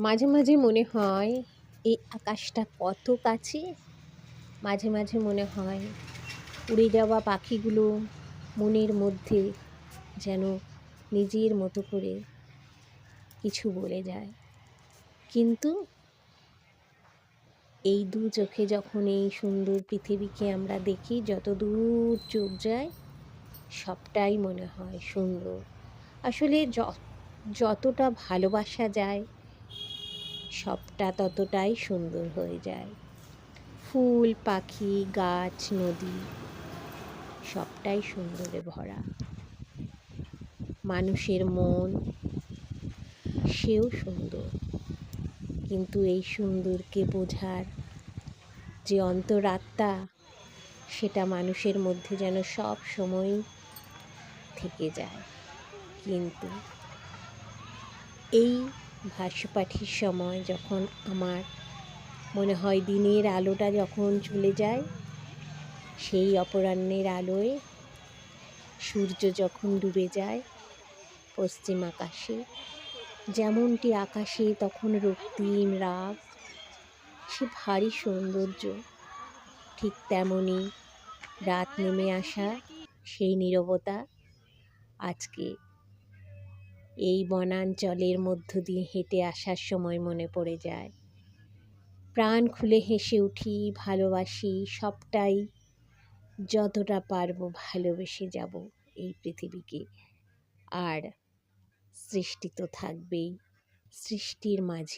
মাঝে মাঝে মনে হয় এই আকাশটা কত কাছে। মাঝে মাঝে মনে হয় উড়ে যাওয়া পাখিগুলো মনের মধ্যে যেন নিজের মতো করে কিছু বলে যায়। কিন্তু এই দু চোখে যখন এই সুন্দর পৃথিবীকে আমরা দেখি, যত দূর চোখ যায় সবটাই মনে হয় সুন্দর। আসলে যতটা ভালোবাসা যায় সবটা ততটাই সুন্দর হয়ে যায়। ফুল, পাখি, গাছ, নদী সবটাই সুন্দরে ভরা। মানুষের মন, সেও সুন্দর, কিন্তু এই সুন্দরকে বোঝার যে অন্তরাত্মা, সেটা মানুষের মধ্যে যেন সব সময় থেকে যায়। কিন্তু এই ভাসপাঠির সময় যখন আমার মনে হয় দিনের আলোটা যখন চলে যায়, সেই অপরাহ্নের আলোয় সূর্য যখন ডুবে যায় পশ্চিম আকাশে, যেমনটি আকাশে তখন রক্তিম রাগ, সে ভারী সৌন্দর্য, ঠিক তেমনই রাত নেমে আসা সেই নীরবতা আজকে এই বনাঞ্চলের মধ্য দিয়ে হেঁটে আসার সময় মনে পড়ে যায়। প্রাণ খুলে হেসে উঠি, ভালোবাসি, সবটাই যতটা পারবো ভালোবেসে যাব এই পৃথিবীকে। আর সৃষ্টি তো থাকবেই, সৃষ্টির মাঝে